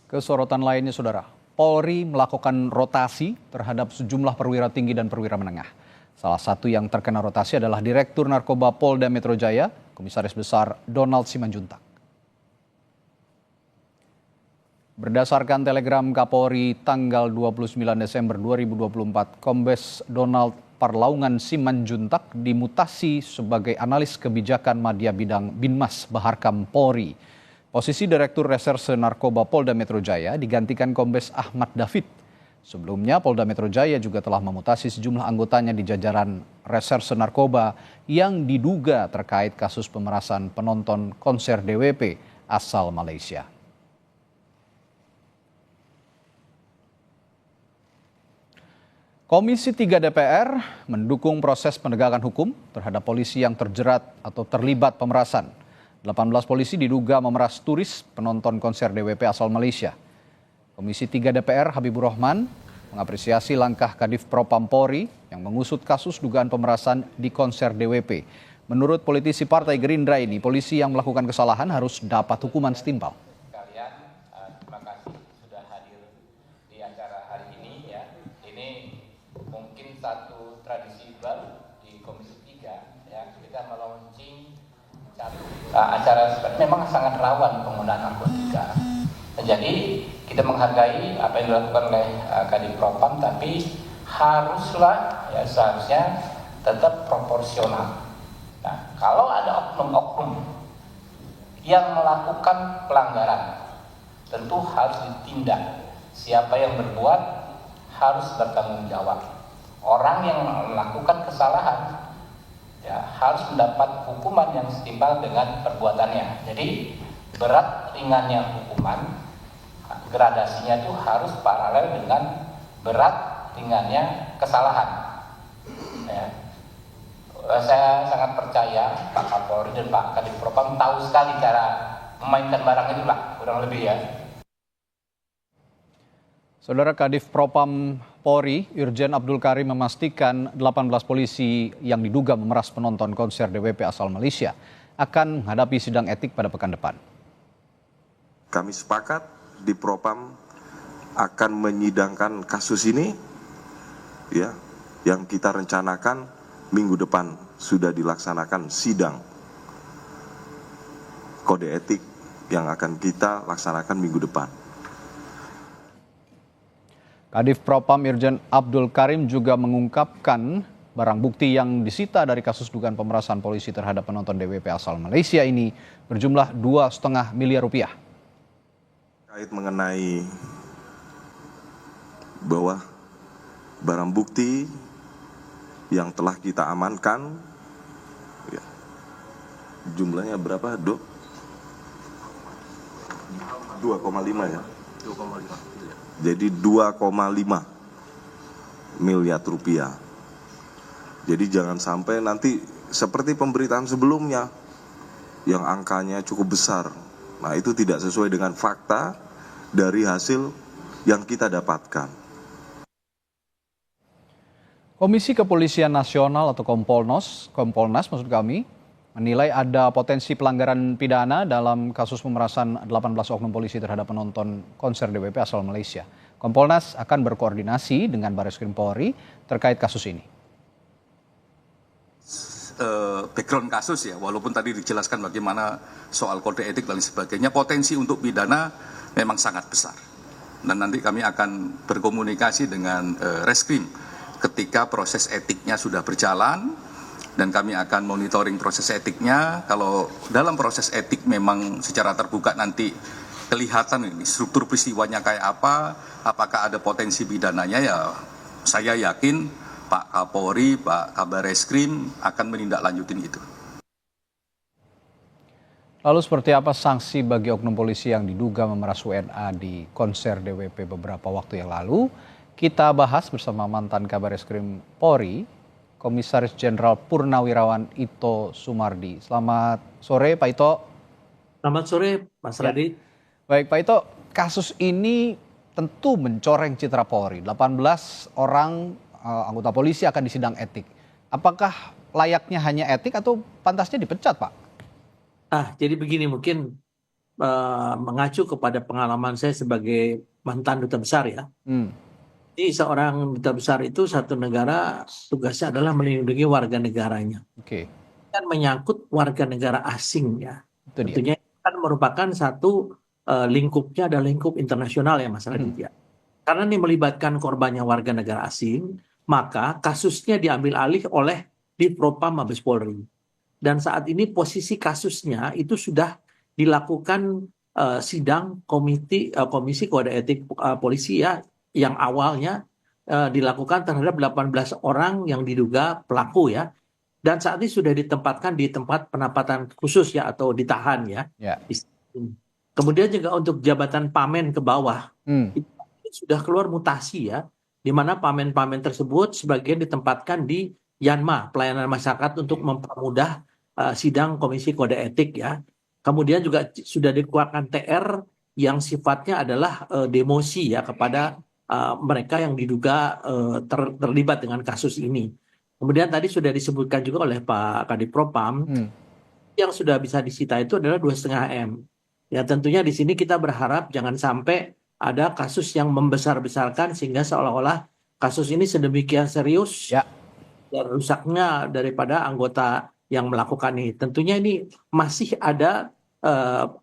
Kesorotan lainnya, Saudara, Polri melakukan rotasi terhadap sejumlah perwira tinggi dan perwira menengah. Salah satu yang terkena rotasi adalah Direktur Narkoba Polda Metro Jaya, Komisaris Besar Donald Simanjuntak. Berdasarkan telegram Kapolri tanggal 29 Desember 2024, Kombes Donald Parlaungan Simanjuntak dimutasi sebagai analis kebijakan Madya Bidang Binmas Baharkam Polri. Posisi Direktur Reserse Narkoba Polda Metro Jaya digantikan Kombes Ahmad David. Sebelumnya Polda Metro Jaya juga telah memutasi sejumlah anggotanya di jajaran Reserse Narkoba yang diduga terkait kasus pemerasan penonton konser DWP asal Malaysia. Komisi 3 DPR mendukung proses penegakan hukum terhadap polisi yang terjerat atau terlibat pemerasan. 18 polisi diduga memeras turis penonton konser DWP asal Malaysia. Komisi 3 DPR Habibur Rahman mengapresiasi langkah Kadif Propam Polri yang mengusut kasus dugaan pemerasan di konser DWP. Menurut politisi Partai Gerindra ini, polisi yang melakukan kesalahan harus dapat hukuman setimpal. Terima kasih sudah hadir di acara hari ini ya. Ini mungkin satu tradisi baru di Komisi 3 ya. Kita melaunching acara seperti memang sangat rawan penggunaan narkotika. Jadi kita menghargai apa yang dilakukan oleh Kadif Propam, tapi haruslah ya seharusnya tetap proporsional. Nah, kalau ada oknum-oknum yang melakukan pelanggaran, tentu harus ditindak. Siapa yang berbuat harus bertanggung jawab. Orang yang melakukan kesalahan ya harus mendapat hukuman yang setimpal dengan perbuatannya. Jadi berat ringannya hukuman, gradasinya itu harus paralel dengan berat ringannya kesalahan. Ya. Saya sangat percaya Pak Kapolri dan Pak Kadif Propam tahu sekali cara memainkan barang itulah, kurang lebih ya. Saudara, Kadif Propam Polri, Irjen Abdul Karim memastikan 18 polisi yang diduga memeras penonton konser DWP asal Malaysia akan menghadapi sidang etik pada pekan depan. Kami sepakat di Propam akan menyidangkan kasus ini, ya, yang kita rencanakan minggu depan sudah dilaksanakan sidang kode etik yang akan kita laksanakan minggu depan. Kadif Propam Irjen Abdul Karim juga mengungkapkan barang bukti yang disita dari kasus dugaan pemerasan polisi terhadap penonton DWP asal Malaysia ini berjumlah 2,5 miliar rupiah. Terkait mengenai bahwa barang bukti yang telah kita amankan, ya, jumlahnya berapa, Dok? 2,5 ya? 2,5. Jadi 2,5 miliar rupiah. Jadi jangan sampai nanti seperti pemberitaan sebelumnya yang angkanya cukup besar. Nah, itu tidak sesuai dengan fakta dari hasil yang kita dapatkan. Komisi Kepolisian Nasional atau Kompolnas maksud kami, menilai ada potensi pelanggaran pidana dalam kasus pemerasan 18 oknum polisi terhadap penonton konser DWP asal Malaysia. Kompolnas akan berkoordinasi dengan Bareskrim Polri terkait kasus ini. Background kasus ya, walaupun tadi dijelaskan bagaimana soal kode etik dan sebagainya, potensi untuk pidana memang sangat besar. Dan nanti kami akan berkomunikasi dengan Reskrim ketika proses etiknya sudah berjalan, dan kami akan monitoring proses etiknya. Kalau dalam proses etik memang secara terbuka nanti kelihatan ini struktur peristiwanya kayak apa, apakah ada potensi pidananya, ya saya yakin Pak Kapolri, Pak Kabar Reskrim akan menindaklanjutin itu. Lalu seperti apa sanksi bagi oknum polisi yang diduga memeras WNA di konser DWP beberapa waktu yang lalu? Kita bahas bersama mantan Kabar Reskrim Polri, Komisaris Jenderal Purnawirawan Ito Sumardi. Selamat sore, Pak Ito. Selamat sore, Mas Radit. Baik, Pak Ito, kasus ini tentu mencoreng citra Polri. 18 orang anggota polisi akan disidang etik. Apakah layaknya hanya etik atau pantasnya dipecat, Pak? Jadi begini, mungkin mengacu kepada pengalaman saya sebagai mantan duta besar ya. Hmm, Jadi seorang duta besar itu satu negara tugasnya adalah melindungi warga negaranya. oke, Kan menyangkut warga negara asing ya. itu dia. Tentunya kan merupakan satu lingkupnya adalah lingkup internasional ya Mas Radit ya. Karena ini melibatkan korbannya warga negara asing, maka kasusnya diambil alih oleh Divpropam Mabes Polri. Dan saat ini posisi kasusnya itu sudah dilakukan sidang Komisi Kode Etik Polisi ya, yang awalnya dilakukan terhadap 18 orang yang diduga pelaku ya. Dan saat ini sudah ditempatkan di tempat penempatan khusus ya, atau ditahan ya. Ya. Kemudian juga untuk jabatan pamen ke bawah, Hmm, itu sudah keluar mutasi ya, di mana pamen-pamen tersebut sebagian ditempatkan di Yanma, pelayanan masyarakat untuk mempermudah sidang Komisi Kode Etik ya. Kemudian juga sudah dikeluarkan TR yang sifatnya adalah demosi ya kepada mereka yang diduga terlibat dengan kasus ini. Kemudian tadi sudah disebutkan juga oleh Pak Kadipropam, hmm, yang sudah bisa disita itu adalah 2,5 M. Ya tentunya di sini kita berharap jangan sampai ada kasus yang membesar-besarkan sehingga seolah-olah kasus ini sedemikian serius ya, dan rusaknya daripada anggota yang melakukan ini. Tentunya ini masih ada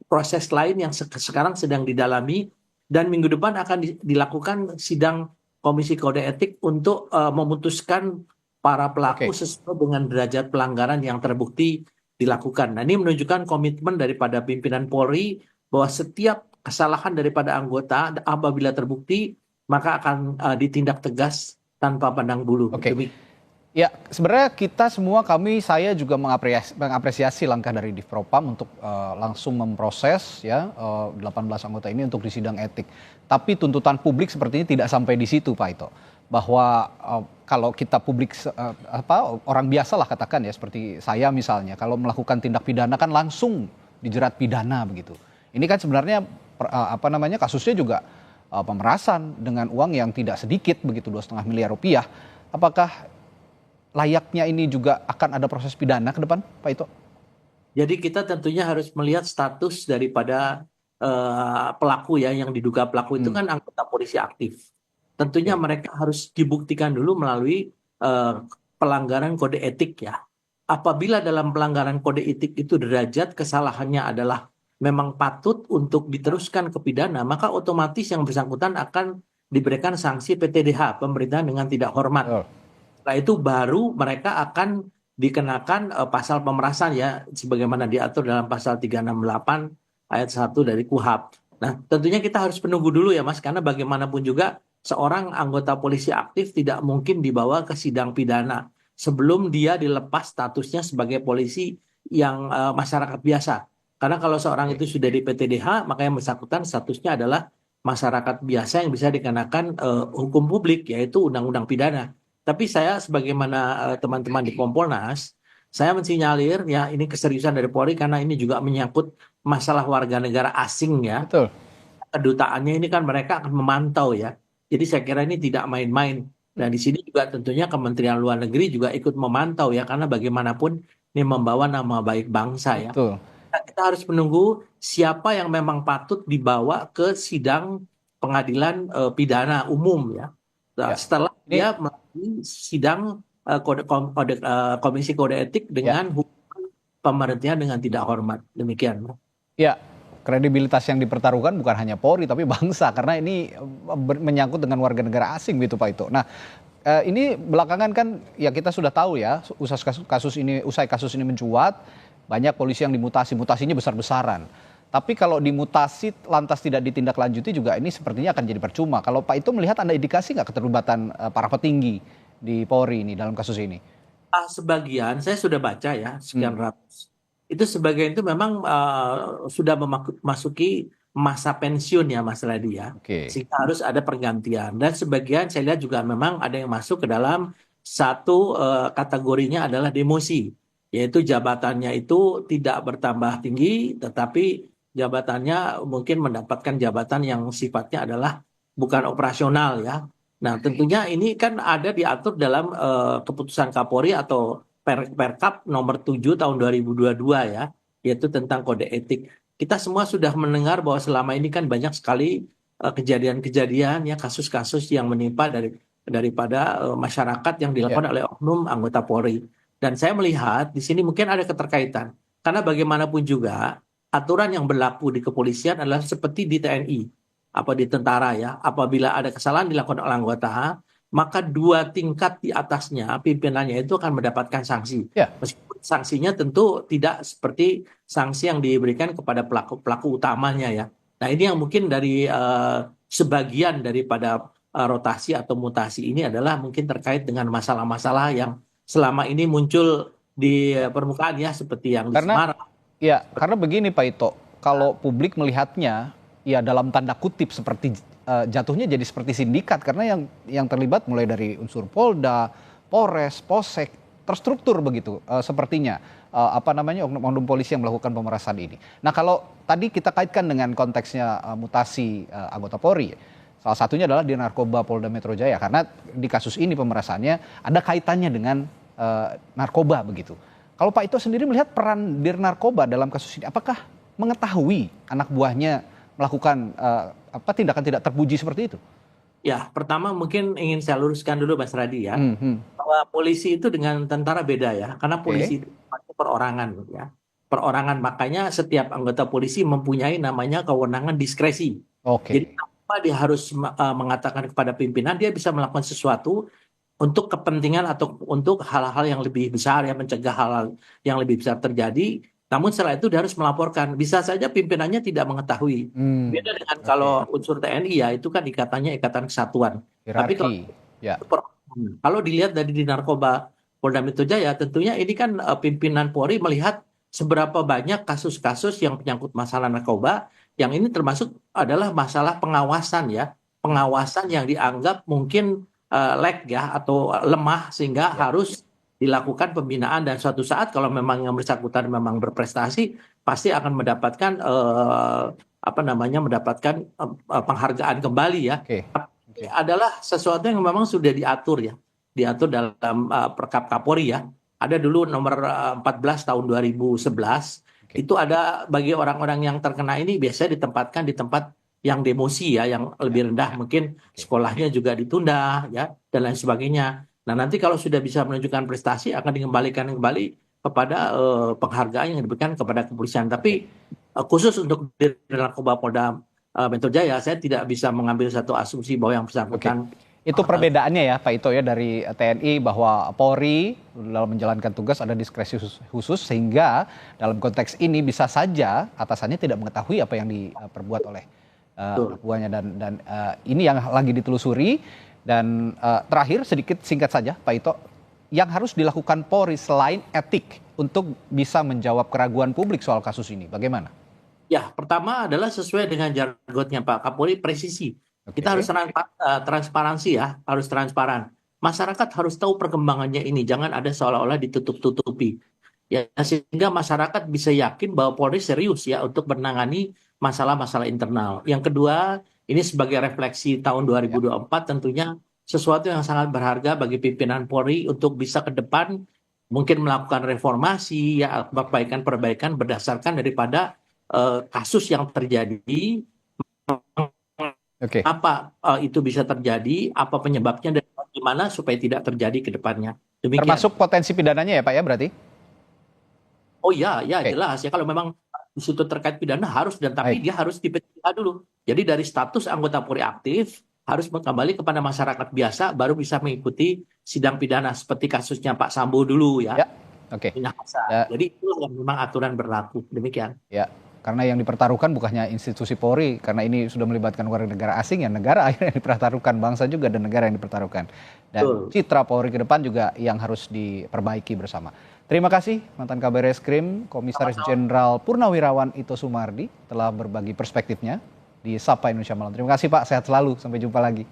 proses lain yang sekarang sedang didalami, dan minggu depan akan dilakukan sidang Komisi Kode Etik untuk memutuskan para pelaku Oke. sesuai dengan derajat pelanggaran yang terbukti dilakukan. Nah, ini menunjukkan komitmen daripada pimpinan Polri bahwa setiap kesalahan daripada anggota apabila terbukti maka akan ditindak tegas tanpa pandang bulu. Oke. Demikian. Ya, sebenarnya kita semua, saya juga mengapresiasi langkah dari Divpropam untuk langsung memproses ya 18 anggota ini untuk disidang etik. Tapi tuntutan publik sepertinya tidak sampai di situ, Pak Ito. Bahwa kalau kita publik orang biasa lah katakan ya, seperti saya misalnya, kalau melakukan tindak pidana kan langsung dijerat pidana begitu. Ini kan sebenarnya kasusnya juga pemerasan dengan uang yang tidak sedikit begitu, 2,5 miliar rupiah. Apakah layaknya ini juga akan ada proses pidana ke depan, Pak Ito? Jadi kita tentunya harus melihat status daripada pelaku ya, yang diduga pelaku itu kan anggota polisi aktif. Tentunya mereka harus dibuktikan dulu melalui pelanggaran kode etik ya. Apabila dalam pelanggaran kode etik itu derajat kesalahannya adalah memang patut untuk diteruskan ke pidana, maka otomatis yang bersangkutan akan diberikan sanksi PTDH, pemberitahan dengan tidak hormat. Betul. Setelah itu baru mereka akan dikenakan pasal pemerasan ya, sebagaimana diatur dalam pasal 368 ayat 1 dari KUHP. Nah, tentunya kita harus menunggu dulu ya Mas, karena bagaimanapun juga seorang anggota polisi aktif tidak mungkin dibawa ke sidang pidana sebelum dia dilepas statusnya sebagai polisi yang masyarakat biasa. Karena kalau seorang itu sudah di PTDH, maka yang bersangkutan statusnya adalah masyarakat biasa yang bisa dikenakan hukum publik, yaitu undang-undang pidana. Tapi saya sebagaimana teman-teman di Kompolnas, saya mensinyalir ya ini keseriusan dari Polri karena ini juga menyangkut masalah warga negara asing ya. Betul. Kedutaannya ini kan mereka akan memantau ya. Jadi saya kira ini tidak main-main. Dan di sini juga tentunya Kementerian Luar Negeri juga ikut memantau ya, karena bagaimanapun ini membawa nama baik bangsa ya. Betul. Nah, kita harus menunggu siapa yang memang patut dibawa ke sidang pengadilan pidana umum ya. Nah, Ya. setelah dia melalui sidang Komisi Kode Etik dengan hukuman pemberhentian dengan tidak hormat. Demikian. Ya, kredibilitas yang dipertaruhkan bukan hanya Polri tapi bangsa, karena ini menyangkut dengan warga negara asing gitu, Pak Ito. Nah, ini belakangan kan ya kita sudah tahu ya, usai kasus ini mencuat, banyak polisi yang mutasinya besar-besaran. Tapi kalau dimutasi lantas tidak ditindaklanjuti juga ini sepertinya akan jadi percuma. Kalau Pak Ito melihat, ada indikasi nggak keterlibatan para petinggi di Polri ini dalam kasus ini? Sebagian saya sudah baca ya, sekian ratus. Itu sebagian itu memang sudah memasuki masa pensiun ya Mas Radi ya. Oke. Sehingga harus ada pergantian. Dan sebagian saya lihat juga memang ada yang masuk ke dalam satu kategorinya adalah demosi. Yaitu jabatannya itu tidak bertambah tinggi, tetapi jabatannya mungkin mendapatkan jabatan yang sifatnya adalah bukan operasional ya. Nah, tentunya ini kan ada diatur dalam keputusan Kapolri atau Perkap nomor 7 tahun 2022 ya, yaitu tentang kode etik. kita semua sudah mendengar bahwa selama ini kan banyak sekali kejadian-kejadian ya kasus-kasus yang menimpa daripada masyarakat yang Ya. dilakukan oleh oknum anggota Polri. Dan saya melihat di sini mungkin ada keterkaitan karena bagaimanapun juga aturan yang berlaku di kepolisian adalah seperti di TNI apa di tentara ya. Apabila ada kesalahan dilakukan oleh anggota, maka 2 tingkat di atasnya pimpinannya itu akan mendapatkan sanksi. Ya. Meskipun sanksinya tentu tidak seperti sanksi yang diberikan kepada pelaku utamanya ya. Nah ini yang mungkin dari sebagian daripada rotasi atau mutasi ini adalah mungkin terkait dengan masalah-masalah yang selama ini muncul di permukaan ya seperti yang di Karena Semarang. ya, karena begini Pak Ito, kalau publik melihatnya ya dalam tanda kutip seperti jatuhnya jadi seperti sindikat karena yang terlibat mulai dari unsur Polda, Polres, Polsek terstruktur begitu sepertinya oknum-oknum polisi yang melakukan pemerasan ini. Nah, kalau tadi kita kaitkan dengan konteksnya mutasi anggota Polri, salah satunya adalah di Narkoba Polda Metro Jaya karena di kasus ini pemerasannya ada kaitannya dengan narkoba begitu. Kalau Pak Ito sendiri melihat peran Dirnarkoba dalam kasus ini, apakah mengetahui anak buahnya melakukan tindakan tidak terpuji seperti itu? Ya, pertama mungkin ingin saya luruskan dulu Mas Radi ya, bahwa polisi itu dengan tentara beda ya, karena polisi itu perorangan ya. Perorangan, makanya setiap anggota polisi mempunyai namanya kewenangan diskresi. Jadi tanpa dia harus mengatakan kepada pimpinan, dia bisa melakukan sesuatu untuk kepentingan atau untuk hal-hal yang lebih besar ya, mencegah hal-hal yang lebih besar terjadi. Namun setelah itu dia harus melaporkan. Bisa saja pimpinannya tidak mengetahui. Beda dengan kalau unsur TNI ya, itu kan ikatannya ikatan kesatuan. Tapi kalau dilihat dari di Narkoba Polda Metro Jaya, tentunya ini kan pimpinan Polri melihat seberapa banyak kasus-kasus yang menyangkut masalah narkoba, yang ini termasuk adalah masalah pengawasan ya. Pengawasan yang dianggap mungkin lag ya atau lemah sehingga harus dilakukan pembinaan dan suatu saat kalau memang yang bersangkutan memang berprestasi pasti akan mendapatkan penghargaan kembali ya. Adalah sesuatu yang memang sudah diatur dalam Perkap Kapolri ya. Ada dulu nomor 14 tahun 2011 itu ada bagi orang-orang yang terkena ini biasanya ditempatkan di tempat yang demosi ya, yang lebih rendah, mungkin sekolahnya juga ditunda ya dan lain sebagainya. Nah nanti kalau sudah bisa menunjukkan prestasi akan dikembalikan kembali kepada penghargaan yang diberikan kepada kepolisian. Tapi khusus untuk Narkoba Polda Metro Jaya saya tidak bisa mengambil satu asumsi bahwa yang bersangkutan. Itu perbedaannya ya Pak Ito ya dari TNI bahwa Polri dalam menjalankan tugas ada diskresi khusus sehingga dalam konteks ini bisa saja atasannya tidak mengetahui apa yang diperbuat oleh anak buahnya dan ini yang lagi ditelusuri. Dan terakhir singkat saja Pak Ito, yang harus dilakukan Polri selain etik untuk bisa menjawab keraguan publik soal kasus ini, bagaimana? Ya, pertama adalah sesuai dengan jargonnya Pak Kapolri, presisi. Kita harus transparansi ya, harus transparan. Masyarakat harus tahu perkembangannya ini, jangan ada seolah-olah ditutup-tutupi. Ya, sehingga masyarakat bisa yakin bahwa Polri serius ya untuk menangani masalah-masalah internal. Yang kedua, ini sebagai refleksi tahun 2024 tentunya sesuatu yang sangat berharga bagi pimpinan Polri untuk bisa ke depan mungkin melakukan reformasi ya, perbaikan berdasarkan daripada kasus yang terjadi. Apa itu bisa terjadi, apa penyebabnya dan bagaimana supaya tidak terjadi ke depannya. Demikian. Termasuk potensi pidananya ya Pak ya berarti? Oh ya jelas ya, kalau memang di situ terkait pidana harus tapi dia harus diperiksa dulu. Jadi dari status anggota Polri aktif harus kembali kepada masyarakat biasa baru bisa mengikuti sidang pidana seperti kasusnya Pak Sambo dulu ya. Jadi itu yang memang aturan berlaku. Demikian. Ya, karena yang dipertaruhkan bukannya institusi Polri, karena ini sudah melibatkan warga negara asing, ya negara akhirnya yang dipertaruhkan, bangsa juga dan negara yang dipertaruhkan. Dan citra Polri ke depan juga yang harus diperbaiki bersama. Terima kasih mantan Kabar Reskrim Komisaris Jenderal Purnawirawan Ito Sumardi telah berbagi perspektifnya di Sapa Indonesia Malam. Terima kasih Pak, sehat selalu, sampai jumpa lagi.